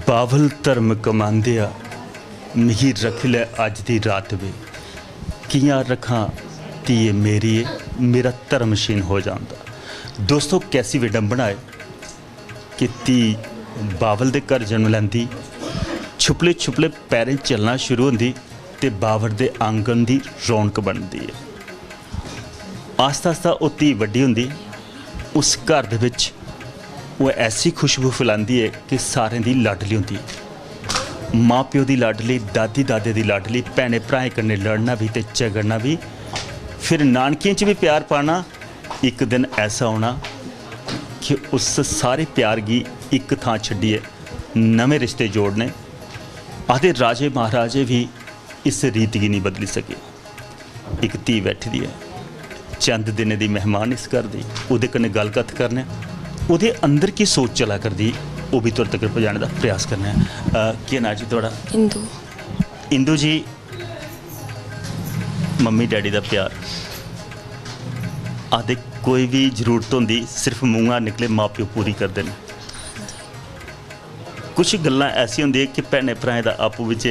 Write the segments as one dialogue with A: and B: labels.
A: बावल धर्म कमांदिया मिगी रख ले अज दी रात वे कियां रखा धीए मेरी मेरा धर्मशीन हो जाता। दोस्तों कैसी विडंबना है कि धी बावल दे घर जन्म लैंदी, छुपले छुपले पैरें चलना शुरू होंदी ते बावर दे आंगन दी रौनक बनदी है। आस्ता आस्ता वो धी वड्डी होंदी, उस घर दे विच वो ऐसी खुशबू फैलांदी है कि सारें दी लाडली होंदी है। माँ प्यो दी लाडली, दादी दादे दी लाडली, भैनें भ्राएं कन्नै लड़ना भी ते झगड़ना भी, फिर नानकियें च भी प्यार पाना। एक दिन ऐसा होना कि उस सारे प्यार गी एक थां छड्डिए नਵੇਂ रिश्ते जोड़ने। आदे राजे महाराजे भी इस रीत गी नहीं बदली सके। एक धी बैठी दी है, चंद दिन दी मेहमान इस घर दी, उहदे कन्नै गलबात करने, उहदे अंदर की सोच चला करदी वो भी तुर तक पहुँचाने का प्रयास करना है। क्या नाम जी थोड़ा?
B: इंदू।
A: इंदू जी, मम्मी डैडी का प्यार आदे कोई भी जरूरत होंदी सिर्फ मूँह निकले माँ प्यो पूरी करते हैं। कुछ गल्लां ऐसी होंदी कि भैनें भ्राएं दा आपू विच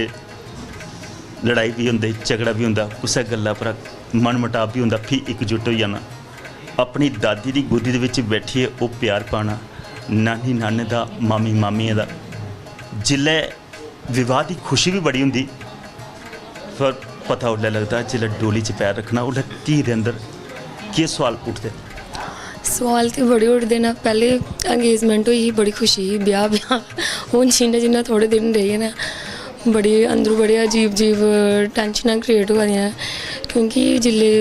A: लड़ाई भी होंदी, झगड़ा भी होंदा, कुसै गल्ला पर मन मुटाव भी होंदा, फिर एकजुट हो जाना। अपनी दादी दी गोदी दे विच बैठिए वो प्यार पाना, नानी नाने दा, मामी मामिया दा। जिल्लै विवाह की खुशी भी बड़ी होंदी, पर पता उसलै लगदा जिल्लै डोली च पैर रखना उसलै धी दे अंदर केह् सवाल उठदे?
B: सवाल तो बड़े उठते ना। पहले अंगेजमेंट हुई, बड़ी खुशी ही, ब्याह हूँ जिन्ना जिन्ना थोड़े दिन रही ना, बड़ी अंदरों बड़े अजीब अजीब टेंशन क्रिएट होआ दियां। क्योंकि जिल्ले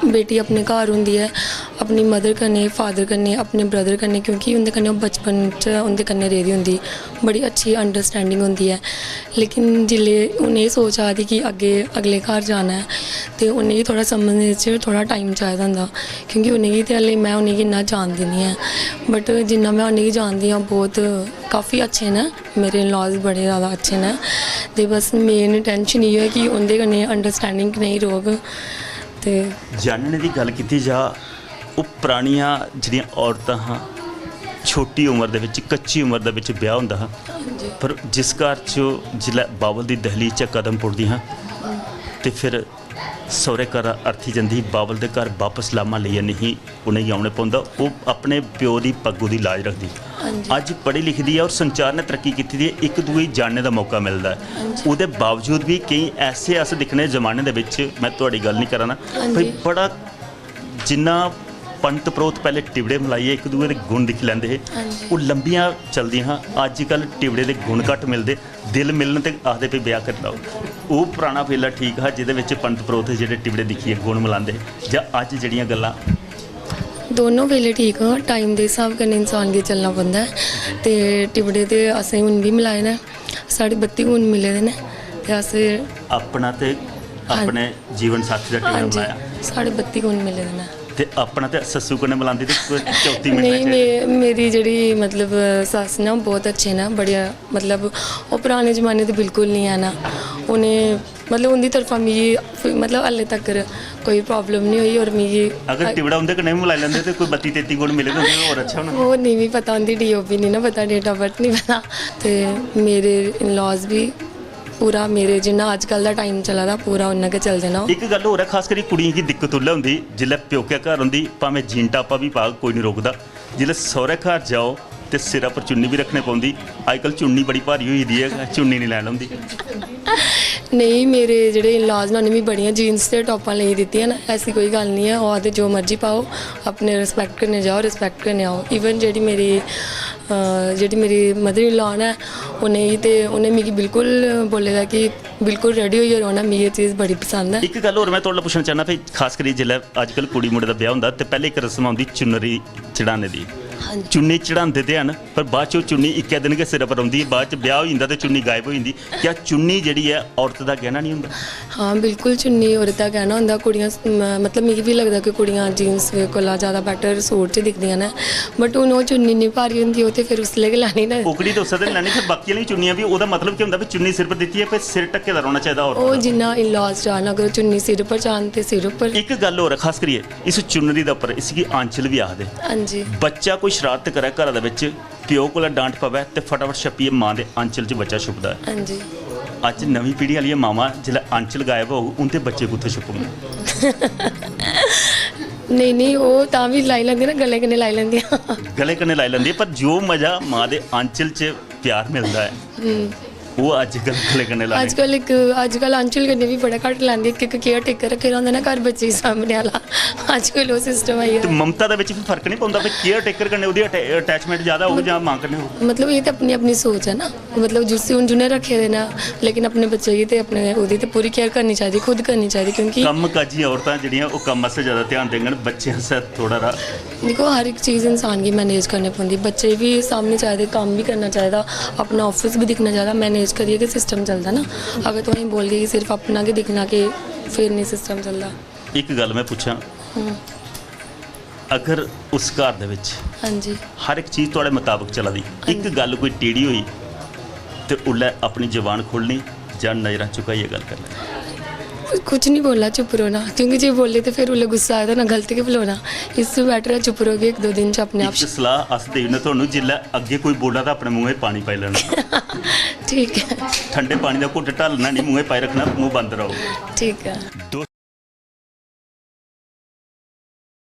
B: बेटी अपने घर होंदी है, अपनी मदर कन्नै, फादर कन्नै, अपने ब्रदर कन्नै, क्योंकि उंदे कन्नै बचपन च उंदे कन्नै रेही दी होंदी, बड़ी अच्छी अंडरस्टैंडिंग होंदी है। लेकिन जिल्ले उन्हें सोच आ दी कि अगले घर जाना है तो उन्हें थोड़ा समझने च थोड़ा टाइम चाहिदा होंदा। क्योंकि उन्हें ते हल्ले मैं उन्हें इन्ना जानदी नहीं है, बट जिन्ना मैं उन्हें जानदी हाँ बहुत काफ़ी अच्छे न, मेरे लॉज बड़े ज़्यादा अच्छे न। तो बस मेन टेंशन ये है कि उंदे कन्नै अंडरस्टैंडिंग नहीं रोग। तो
A: जानने की गल की जा, वो पुरानियां जिहड़ियां औरतां हाँ, छोटी उम्र दे विच, कच्ची उम्र दे विच ब्याह हुंदा हा, पर जिस घर च जिल्लै बावल दी दहलीज च कदम पुटदी हाँ ते फिर सौरे घर अर्थी जंदी, बावल दे घर वापस लामा लेइयै नहीं उनेंगी औने पौंदा। वो अपने प्यो दी पग्गू दी लाज रखदी। अज पढ़ी लिखी दी है और संचार ने तरक्की की दी है, एक दूए जानने का मौका मिलता है। उसके बावजूद भी कई ऐसे अस दिखने जमाने दे विच, मैं तुहाडी गल नहीं कराना भाई, बड़ा जिन्ना पंत परोत पहले टिबड़े मिलाइए एक दूए के गुण दिख लेंदे हे, वो लंबियां चलदियां हाँ। अजकल टिबड़े के गुण घट मिलते, दिल मिलन ते आखदे पे ब्याह कर लो। वो पुराना वेला ठीक हा जिहदे विच पंत परोत जिहड़े टिबड़े दिखिए गुण मिलांदे, जां अज जिहड़ियां गल्लां?
B: दोनों वेले ठीक हाँ, टाइम के हिसाब कन्नै इंसान गी चलना पौंदा है। तो टिबड़े तो असें हुन भी मिलाए न, साढ़े 32 गुण मिले दे न, ते अस
A: अपना ते अपने जीवन साथी का टिबड़ा मिलाया,
B: साढ़े 32 गुण मिले दे न।
A: ते अपना ते सस्सू कन्नै मिलांदी ते चौथी
B: नहीं, मेरी जेह्ड़ी मतलब सस्स ना बहुत अच्छे न, बड़े मतलब वो पुराने जमाने ते बिल्कुल नहीं है ना। उन्हें मतलब उनकी तरफा मिगी मतलब हल्ले तक कोई प्रॉब्लम नहीं हुई। और मिगी
A: अगर टिबड़ा उनके कन्नै मिलाई लैंदे तो कोई 32-33 गुण मिले तो और अच्छा होना।
B: वो नहीं भी पता, उनकी DOP नहीं ना पता, डेट ऑफ बर्थ नहीं पता। तो मेरे इन लॉज भी पूरा मेरे जिन्ना अजकल का टाइम चला दा पूरा उन्ना के चलते ना।
A: एक गल होर है, खास करी कुड़ियों की दिक्कत उल्लै होंदी जिल्लै प्योके घर होंदी, भावें जीन टापा भी पाग कोई नहीं रोकदा, जिल्लै सौरे घर जाओ तो सिरा पर चुन्नी भी रखने पौंदी। अजकल चुन्नी बड़ी भारी होई दी है, चुन्नी नहीं लैन होंदी।
B: नहीं, मेरे जेह्ड़े इन-लॉज ने भी बड़ियां जीन्स ते टॉपां लेई दित्तियां न, ऐसी कोई गल नहीं है। वो आखदे जो मर्जी पाओ, अपने रिस्पैक्ट करने जाओ, रिस्पैक्ट करने आओ। इवन जेह्ड़ी मेरी मदर इन लॉ ने, उन्हें मिगी बिल्कुल बोले दा कि बिल्कुल रेडी होइयै रौह्ना, मिगी ये चीज़ बड़ी पसंद है।
A: एक गल होर मैं तुहाडे पुच्छना चाहना भाई, खास करी जिल्लै अजकल कुड़ी मुड़े दा ब्याह हुंदा ते पैह्ले इक रस्म आउंदी चुन्नरी चढ़ाने दी। चुन्नी चढ़ाते तो हैं, पर बाद च चुन्नी इक्कै दिन गै सिरै पर आउंदी, बाद च ब्याह हो जांदा ते चुन्नी गायब हो जांदी। क्या चुन्नी जिहड़ी है औरत दा गहना नहीं हुंदा?
B: हाँ बिल्कुल, चुन्नी औरत दा गहना हुंदा। कुड़ियां मतलब मिगी भी लगदा कि कुड़ियां जीन्स कोला ज़्यादा बैटर सूट च दिखदियां न, बट हून ओह् चुन्नी नहीं भारी होंदी, ओह् ते फिर उसलै गै लैनी ना।
A: ओकड़ी तो उसदे लैनी, फिर बाकी आह्ली चुन्नियां भी ओह्दा मतलब केह् हुंदा भी चुन्नी सिर पर दित्ती है, फिर सिर ढक्के दा रौह्ना चाहिदा। और
B: ओह् जिन्ना इन-लॉज चाहन, अगर चुन्नी सिर पर चाहन ते सिर उप्पर।
A: एक गल होर खास करियै इस चुन्नरी दे उप्पर इसगी आंचल भी आखदे।
B: हां जी।
A: बच्चा कोई शरारत करे घर दे विच ਪਿਓ ਕੋਲ ਡਾਂਟ ਪਵੇ ਤੇ ਫਟਾਫਟ ਛੱਪੀਏ ਮਾਂ ਦੇ ਆਂਚਲ 'ਚ ਬੱਚਾ ਛੁਪਦਾ ਹੈ।
B: ਹਾਂਜੀ
A: ਅੱਜ ਨਵੀਂ ਪੀੜ੍ਹੀ ਵਾਲੀਆਂ ਮਾਵਾਂ ਜਿਹੜਾ ਆਂਚਲ ਗਾਇਬ ਹੋਊ ਉਹਦੇ ਬੱਚੇ ਕਿੱਥੋਂ ਛੁਪਣਗੇ?
B: ਨਹੀਂ ਉਹ ਤਾਂ ਵੀ ਲਾਈ ਲੈਂਦੀ ਨਾ, ਗਲੇ ਕਨੇ ਲਾਈ ਲੈਂਦੀਆਂ।
A: ਗਲੇ ਕੰਨੇ ਲਾਈ ਲੈਂਦੀ ਹੈ, ਪਰ ਜੋ ਮਜ਼ਾ ਮਾਂ ਦੇ ਆਂਚਲ 'ਚ ਪਿਆਰ ਮਿਲਦਾ ਹੈ ਉਹ ਅੱਜ ਕੱਲ੍ਹ ਗਲੇ ਕੰਨੇ ਲਾਣੇ।
B: ਅੱਜ ਕੱਲ ਅੰਚਲ ਕਰਨੇ ਵੀ ਬੜਾ ਘੱਟ ਲੈਂਦੀ, ਇੱਕ ਕੇਅਰ ਟੇਕਰ ਰੱਖਿਆ ਹੁੰਦਾ ਨਾ ਘਰ ਬੱਚੇ ਸਾਹਮਣੇ ਵਾਲਾ। ਅੱਜ ਕੱਲ੍ਹ ਉਹ ਸਿਸਟਮ ਆਈ
A: ਤੇ
B: ਹੈ।
A: ਮਮਤਾ ਦੇ ਵਿੱਚ ਵੀ ਫਰਕ ਨਹੀਂ ਪਾਉਂਦਾ ਵੀ ਕੇਅਰ ਟੇਕਰ ਕਰਨੇ ਉਹਦੀ ਅਟੈਚਮੈਂਟ ਜ਼ਿਆਦਾ ਹੋਊ ਜਾਂ ਮਾਂ ਕਰਨੇ ਹੋਊ?
B: ਮਤਲਬ ਇਹ ਤਾਂ ਆਪਣੀ ਆਪਣੀ ਸੋਚ ਹੈ ਨਾ, ਮਤਲਬ ਜਿਸ ਹੁਣ ਜਿਹਨੇ ਰੱਖੇ ਦੇ ਨਾ, ਲੇਕਿਨ ਆਪਣੇ ਬੱਚੇ ਦੀ ਤੇ ਆਪਣੇ ਉਹਦੀ ਤੇ ਪੂਰੀ ਕੇਅਰ ਕਰਨੀ ਚਾਹੀਦੀ, ਖੁਦ ਕਰਨੀ ਚਾਹੀਦੀ, ਕਿਉਂਕਿ
A: ਕੰਮ ਕਾਜੀ ਔਰਤਾਂ ਜਿਹੜੀਆਂ ਉਹ ਕੰਮ ਵਾਸਤੇ ਜ਼ਿਆਦਾ ਧਿਆਨ ਦੇਣ, ਬੱਚਿਆਂ ਸੇ ਥੋੜਾ ਰਾ।
B: देखो हर एक चीज़ इंसान की मैनेज करनी पौंदी, बच्चे भी सामने चाहिए, काम भी करना चाहिए, अपना ऑफिस भी दिखना चाहिए, मैनेज करिए कि सिस्टम चलता ना। अगर तो ही बोल गए कि सिर्फ अपना के दिखना कि फिर नहीं सिस्टम चलता।
A: ਇੱਕ ਗੱਲ ਮੈਂ ਪੁੱਛਾਂ, ਅਗਰ ਉਸ ਘਰ ਦੇ ਵਿੱਚ
B: हाँ जी
A: ਹਰ ਇੱਕ ਚੀਜ਼ ਤੁਹਾਡੇ ਮੁਤਾਬਕ ਚੱਲਦੀ, ਇੱਕ ਗੱਲ ਕੋਈ ਟੇੜੀ ਹੋਈ ਤੇ ਉਹਲੇ ਆਪਣੀ ਜ਼ੁਬਾਨ ਖੋਲਣੀ ਜਾਂ ਨਜ਼ਰਾਂ ਝੁਕਾਈਏ ਗੱਲ ਕਰ ਲੈਣੀ?
B: कुछ नहीं बोलना, चुप रहो, क्योंकि जो बोले तो फिर उन्हें गुस्सा आया था ना, गलती के बुलाना, इससे बेटर है चुप रहोगे 1-2 दिन च अपने आप।
A: ਇੱਕ ਸਲਾਹ ਅਸ ਦੇਈ ਨਾ ਤੁਹਾਨੂੰ, ਜਿੱਲੇ ਅੱਗੇ ਕੋਈ ਬੋਲਦਾ ਤਾਂ ਆਪਣੇ ਮੂੰਹੇ ਪਾਣੀ ਪਾਈ ਲੈਣਾ।
B: ठीक है
A: ਠੰਡੇ ਪਾਣੀ ਦਾ ਘੁੱਟ ਢਾਲਣਾ ਨਹੀਂ, ਮੂੰਹੇ ਪਾਈ ਰੱਖਣਾ, ਮੂੰਹ ਬੰਦ ਰਹੋ।
B: ठीक है।